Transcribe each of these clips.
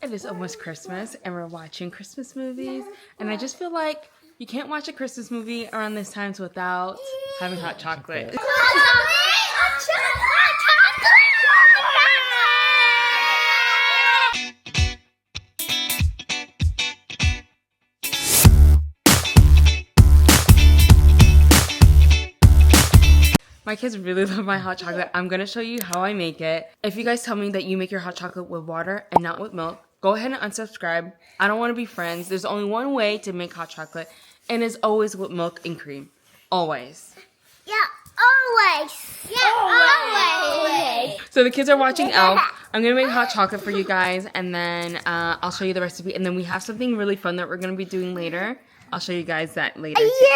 It is almost Christmas and we're watching Christmas movies, and I just feel like you can't watch a Christmas movie around this time without having hot chocolate. My kids really love my hot chocolate. I'm gonna show you how I make it. If you guys tell me that you make your hot chocolate with water and not with milk, go ahead and unsubscribe. I don't want to be friends. There's only one way to make hot chocolate, and it's always with milk and cream. Always. Yeah, always. Yeah, always. So the kids are watching Elf. I'm gonna make hot chocolate for you guys, and then I'll show you the recipe. And then we have something really fun that we're gonna be doing later. I'll show you guys that later. Too.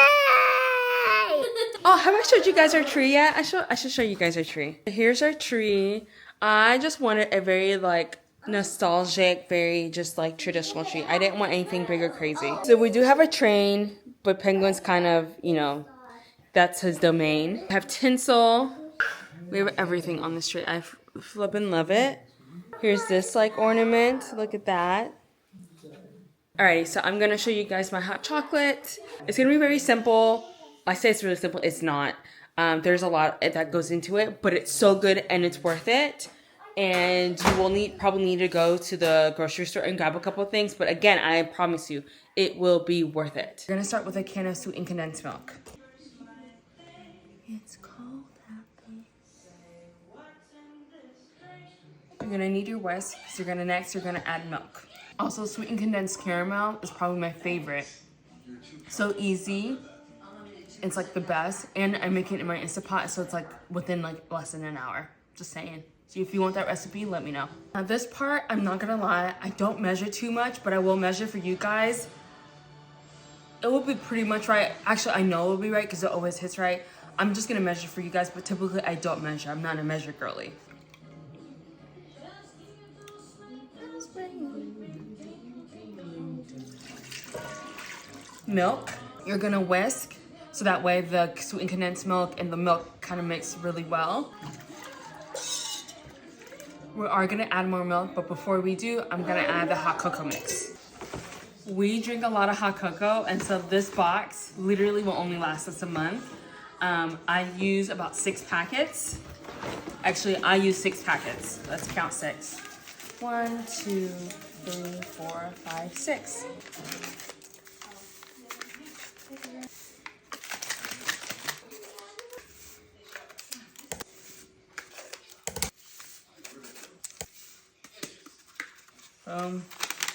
Oh, have I showed you guys our tree yet? I should show you guys our tree. Here's our tree. I just wanted a very like nostalgic, very just like traditional tree. I didn't want anything big or crazy. So we do have a train, but Penguin's kind of, you know, that's his domain. We have tinsel. We have everything on this tree. I flippin' love it. Here's this like ornament. Look at that. Alrighty, so I'm gonna show you guys my hot chocolate. It's gonna be very simple. I say it's really simple. It's not. There's a lot that goes into it, but it's so good and it's worth it. And you will probably need to go to the grocery store and grab a couple of things. But again, I promise you, it will be worth it. We're gonna start with a can of sweetened condensed milk. It's cold happy. You're gonna need your whisk. So you're gonna add milk. Also, sweetened condensed caramel is probably my favorite. So easy. It's like the best, and I make it in my Instapot, so it's like within like less than an hour. Just saying. So if you want that recipe, let me know. Now this part, I'm not gonna lie, I don't measure too much, but I will measure for you guys. It will be pretty much right. Actually, I know it will be right because it always hits right. I'm just gonna measure for you guys, but typically I don't measure. I'm not a measure girly. Milk, you're gonna whisk. So that way the sweetened condensed milk and the milk kind of mix really well. We are gonna add more milk, but before we do, I'm gonna add the hot cocoa mix. We drink a lot of hot cocoa, and so this box literally will only last us a month. I use about 6 packets. Actually, I use 6 packets. Let's count 6. 1, 2, 3, 4, 5, 6.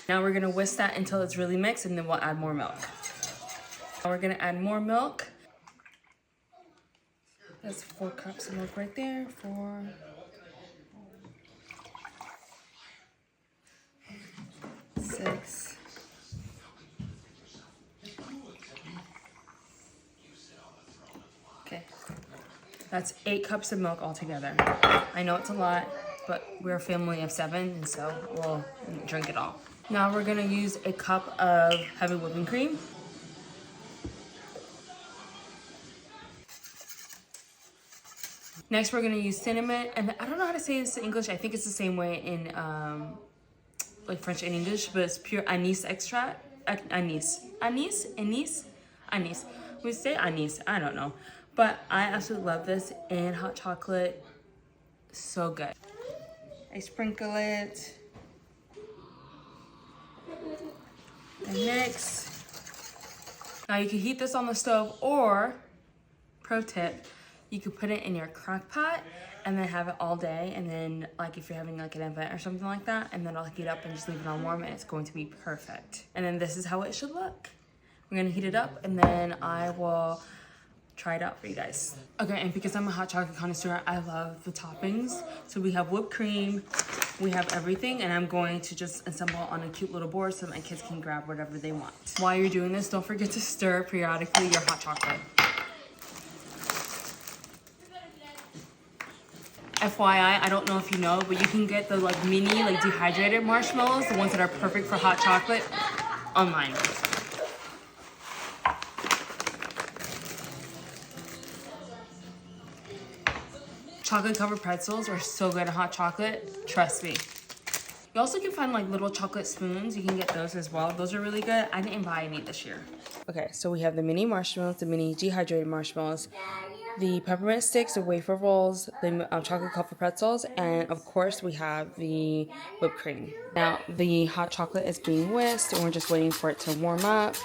Now we're gonna whisk that until it's really mixed, and then we'll add more milk. Now we're gonna add more milk. That's 4 cups of milk right there. 4. 6. Okay. That's 8 cups of milk altogether. I know it's a lot, but we're a family of 7, and so we'll drink it all. Now we're gonna use a cup of heavy whipping cream. Next, we're gonna use cinnamon, and I don't know how to say this in English. I think it's the same way in like French and English, but it's pure anise extract. Anise. We say anise. I don't know, but I absolutely love this and hot chocolate. So good. I sprinkle it. And next, now you can heat this on the stove, or pro tip, you could put it in your crock pot and then have it all day, and then like if you're having like an event or something like that, and then I'll heat up and just leave it on warm, and it's going to be perfect. And then this is how it should look. We're gonna heat it up, and then I will try it out for you guys. Okay, and because I'm a hot chocolate connoisseur, I love the toppings. So we have whipped cream, we have everything, and I'm going to just assemble on a cute little board so my kids can grab whatever they want. While you're doing this, don't forget to stir periodically your hot chocolate. FYI, I don't know if you know, but you can get the like mini, like dehydrated marshmallows, the ones that are perfect for hot chocolate, online. Chocolate covered pretzels are so good in hot chocolate, trust me. You also can find like little chocolate spoons. You can get those as well. Those are really good. I didn't buy any this year. Okay, so we have the mini marshmallows, the mini dehydrated marshmallows, the peppermint sticks, the wafer rolls, the chocolate covered pretzels, and of course we have the whipped cream. Now the hot chocolate is being whisked and we're just waiting for it to warm up.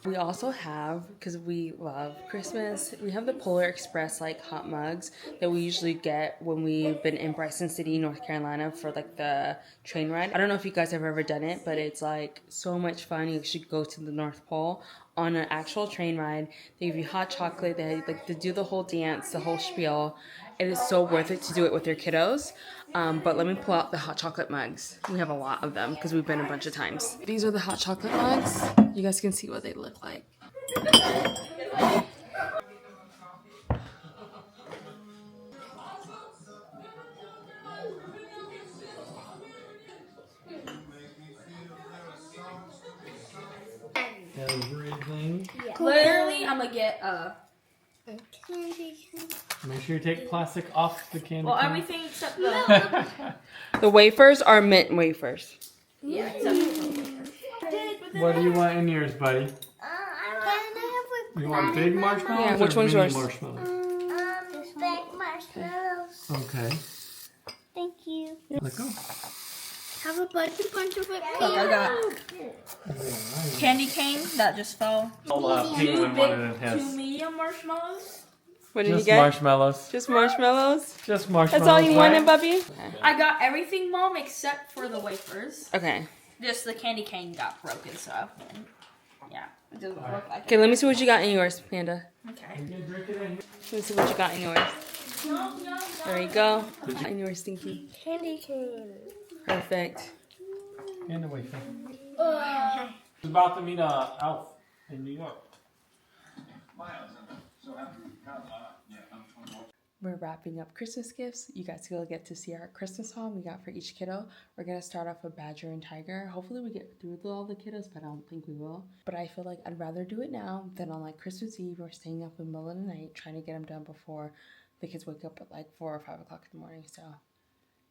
We also have, because we love Christmas, we have the Polar Express like hot mugs that we usually get when we've been in Bryson City, North Carolina for like the train ride. I don't know if you guys have ever done it, but it's like so much fun. You should go to the North Pole on an actual train ride. They give you hot chocolate. They like to do the whole dance, the whole spiel. It is so worth it to do it with your kiddos. But let me pull out the hot chocolate mugs. We have a lot of them because we've been a bunch of times. These are the hot chocolate mugs. You guys can see what they look like. Everything. Clearly, I'm gonna get Make sure you take plastic off the candy. well, cane. everything except the The wafers are mint wafers. yeah, except the What do you want in yours, buddy? You want big marshmallows Yeah, which or one's mini yours? marshmallows? Big marshmallows. Okay. Thank you. Let go. Have a bunch of whipped Look, I got candy cane that just fell. I'll Two penguin one and it big, has two medium marshmallows. What did you just get? marshmallows. Just marshmallows? Just marshmallows. That's all you right? wanted, Bubby? I got everything, Mom, except for the wafers. Okay. Just the candy cane got broken, so yeah, it doesn't look like Okay, let me see what you got in yours, Panda. it. Okay. Let me see what you got in yours. There you go. In yours, Stinky. candy cane. Perfect. And a wafer. He's about to meet a elf in New York. We're wrapping up Christmas gifts. You guys will get to see our Christmas haul we got for each kiddo. We're going to start off with Badger and Tiger. Hopefully we get through all the kiddos, but I don't think we will. But I feel like I'd rather do it now than on like Christmas Eve or staying up in the middle of the night trying to get them done before the kids wake up at like 4 or 5 o'clock in the morning. So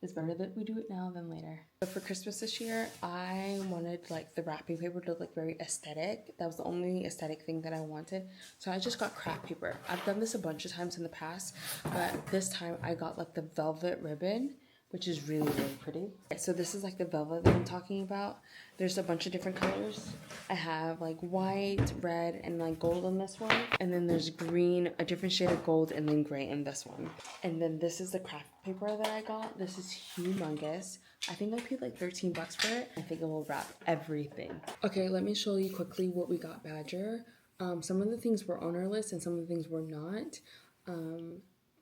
it's better that we do it now than later. But for Christmas this year, I wanted like the wrapping paper to look very aesthetic. That was the only aesthetic thing that I wanted. So I just got craft paper. I've done this a bunch of times in the past, but this time I got like the velvet ribbon, which is really, really pretty. So this is like the velvet that I'm talking about. There's a bunch of different colors. I have like white, red, and like gold on this one. And then there's green, a different shade of gold, and then gray in this one. And then this is the craft paper that I got. This is humongous. I think I paid like 13 bucks for it. I think it will wrap everything. Okay, let me show you quickly what we got Badger. Some of the things were on our list and some of the things were not.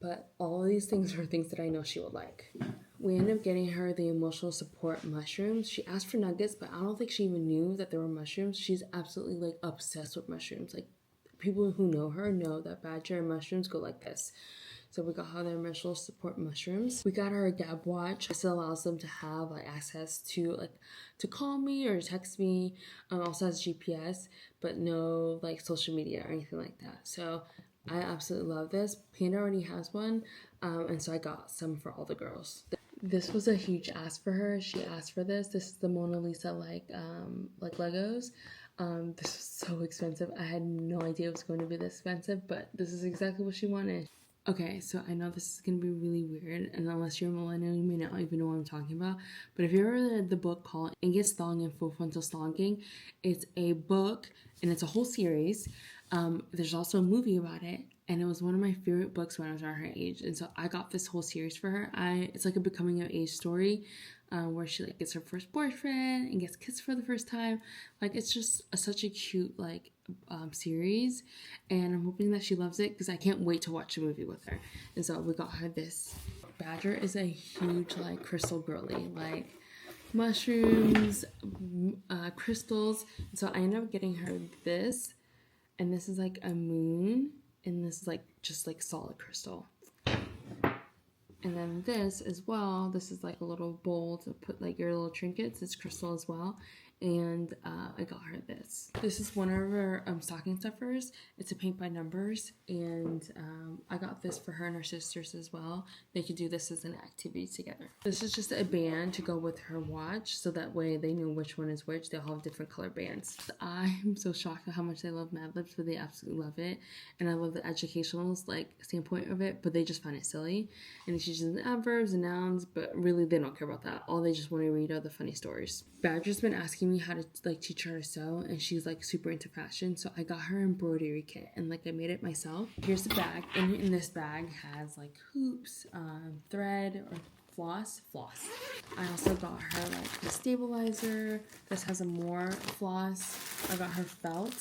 But all of these things are things that I know she would like. We ended up getting her the emotional support mushrooms. She asked for nuggets, but I don't think she even knew that there were mushrooms. She's absolutely like obsessed with mushrooms. Like people who know her know that Badger and mushrooms go like this. So we got her the emotional support mushrooms. We got her a Gab watch. This allows them to have like access to like to call me or text me. Also has GPS, but no like social media or anything like that. So I absolutely love this. Panda already has one, and so I got some for all the girls. This was a huge ask for her. She asked for this. This is the Mona Lisa like Legos. This was so expensive. I had no idea it was going to be this expensive, but this is exactly what she wanted. Okay, so I know this is going to be really weird, and unless you're a millennial, you may not even know what I'm talking about. But if you ever read the book called Inget Stong and Full Frontal Slonking, it's a book, and it's a whole series. There's also a movie about it, and it was one of my favorite books when I was around her age, and so I got this whole series for her. It's like a becoming of age story, where she like gets her first boyfriend and gets kissed for the first time. Like it's just such a cute like series, and I'm hoping that she loves it because I can't wait to watch the movie with her. And so we got her this. Badger is a huge like crystal girly, like mushrooms, crystals. And so I ended up getting her this. And this is like a moon, and this is like just like solid crystal. And then this as well, this is like a little bowl to put like your little trinkets. It's crystal as well. and I got her this. This is one of her stocking stuffers. It's a paint by numbers, and I got this for her and her sisters as well. They could do this as an activity together. This is just a band to go with her watch, so that way they know which one is which. They'll have different color bands. I'm so shocked at how much they love Mad Libs, but they absolutely love it, and I love the educational standpoint of it, but they just find it silly, and it's using the adverbs and nouns, but really they don't care about that. All they just want to read are the funny stories. Badger's been asking me how to teach her to sew, and she's super into fashion, so I got her embroidery kit, and I made it myself. Here's the bag, and in this bag has hoops, thread, or floss. I also got her the stabilizer. This has a more floss. I got her felt,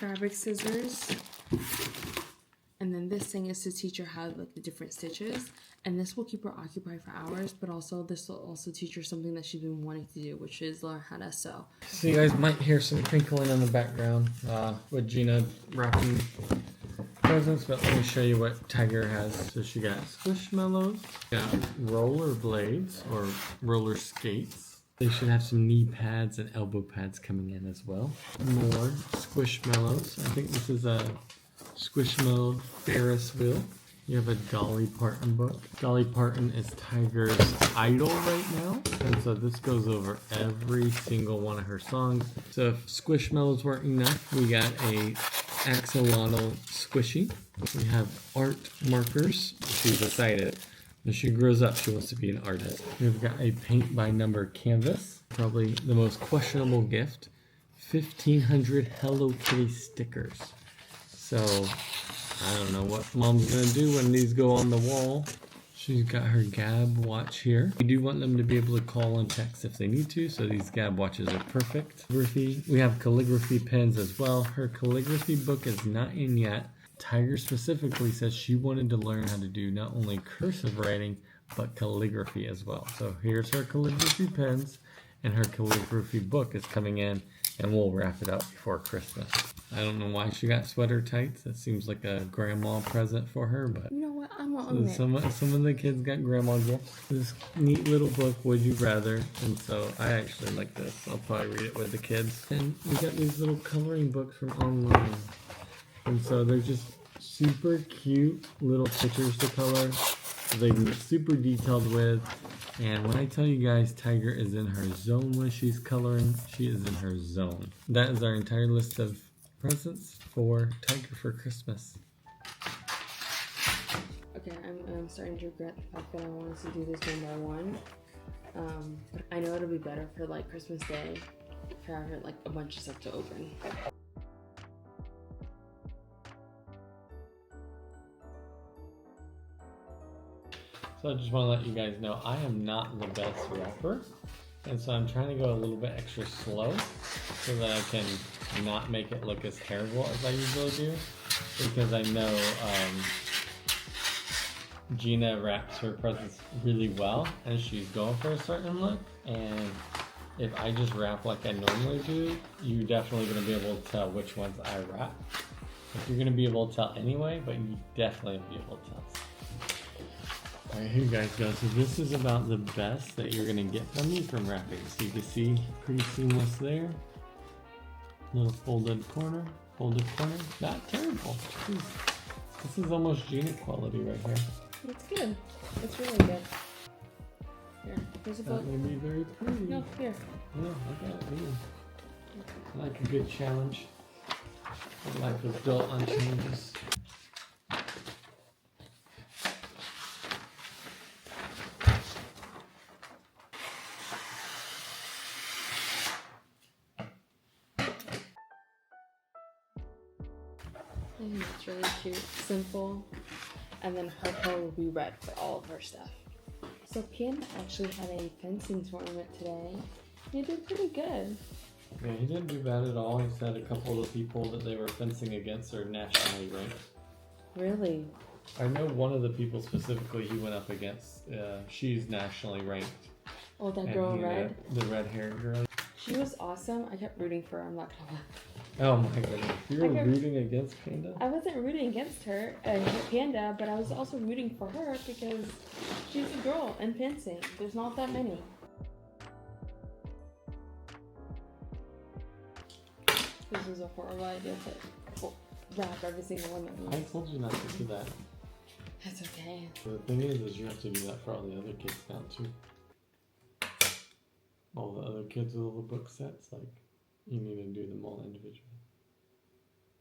fabric scissors, and then this thing is to teach her how the different stitches, and this will keep her occupied for hours, but also this will also teach her something that she's been wanting to do, which is learn how to sew. So you guys might hear some crinkling in the background with Gina wrapping presents, but let me show you what Tiger has. So she got Squishmallows, got roller blades or roller skates. They should have some knee pads and elbow pads coming in as well. More Squishmallows. I think this is a Squishmallow Ferris wheel. You have a Dolly Parton book. Dolly Parton is Tiger's idol right now, and so this goes over every single one of her songs. So if Squishmallows weren't enough, we got a axolotl squishy. We have art markers. She's excited. When she grows up, she wants to be an artist. We've got a paint by number canvas. Probably the most questionable gift. 1,500 Hello Kitty stickers. So I don't know what mom's gonna do when these go on the wall. She's got her Gab watch here. We do want them to be able to call and text if they need to, so these Gab watches are perfect. We have calligraphy pens as well. Her calligraphy book is not in yet. Tiger specifically says she wanted to learn how to do not only cursive writing, but calligraphy as well. So here's her calligraphy pens, and her calligraphy book is coming in, and we'll wrap it up before Christmas. I don't know why she got sweater tights. That seems like a grandma present for her, but You know what? I'm gonna own it. some of the kids got grandma gifts. This neat little book, Would You Rather? And so I actually like this. I'll probably read it with the kids. And we got these little coloring books from online. And so they're just super cute little pictures to color. They can be super detailed with. And when I tell you guys Tiger is in her zone when she's coloring, she is in her zone. That is our entire list of presents for Tiger for Christmas. Okay, I'm starting to regret the fact that I wanted to do this one by one. But I know it'll be better for Christmas Day for her a bunch of stuff to open. So I just want to let you guys know I am not the best rapper, and so I'm trying to go a little bit extra slow so that I can not make it look as terrible as I usually do, because I know Gina wraps her presents really well and she's going for a certain look, and if I just wrap like I normally do, you're definitely going to be able to tell which ones I wrap. If you're going to be able to tell anyway, but you definitely be able to tell. Alright, here you guys go. So this is about the best that you're gonna get from me from wrapping. So you can see, pretty seamless there. Little folded corner. Not terrible. Jeez. This is almost Gina quality right here. It's good. It's really good. Here, here's a book. That may be very pretty. No, here. No, I got it. Yeah. I like a good challenge. I like the built on changes. I think it's really cute, simple, and then her color will be red for all of her stuff. So Panda actually had a fencing tournament today. He did pretty good. Yeah, he didn't do bad at all. He said a couple of the people that they were fencing against are nationally ranked. Really? I know one of the people specifically he went up against. She's nationally ranked. Oh, that And girl in he, red? The red-haired girl. She was awesome. I kept rooting for her, I'm not gonna lie. Oh my goodness. You were I kept- rooting against Panda? I wasn't rooting against her, Panda, but I was also rooting for her because she's a girl in fencing. There's not that many. This is a horrible idea to wrap every single one that I we told you not to do that. That's okay. The thing is you have to do that for all the other kids now too. All the other kids with all the book sets, like, you need to do them all individually.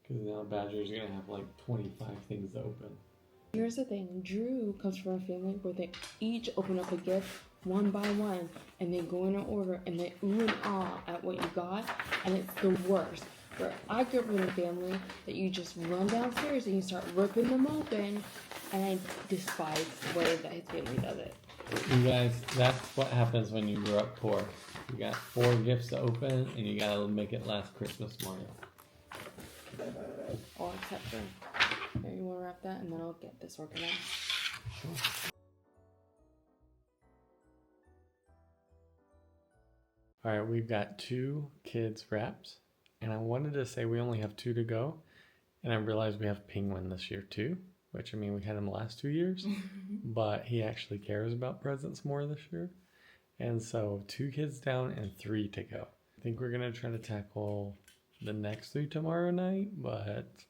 Because now Badger's gonna have like 25 things to open. Here's the thing, Drew comes from a family where they each open up a gift one by one and they go in an order and they ooh and ah at what you got, and it's the worst. Where I grew up in a family that you just run downstairs and you start ripping them open, and I despise the way that his family does it. You guys, that's what happens when you grow up poor. You got 4 gifts to open and you gotta make it last Christmas morning. All except for, here, you wanna wrap that and then I'll get this organized. Sure. Alright, we've got 2 kids wrapped. And I wanted to say we only have 2 to go. And I realized we have Penguin this year too. Which, I mean, we had him the last 2 years. But he actually cares about presents more this year. And so 2 kids down and 3 to go. I think we're going to try to tackle the next 3 tomorrow night. But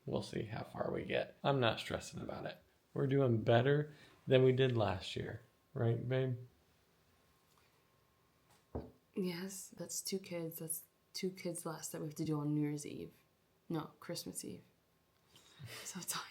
we'll see how far we get. I'm not stressing about it. We're doing better than we did last year. Right, babe? Yes, that's 2 kids. That's 2 kids less that we have to do on New Year's Eve. No, Christmas Eve. So tired.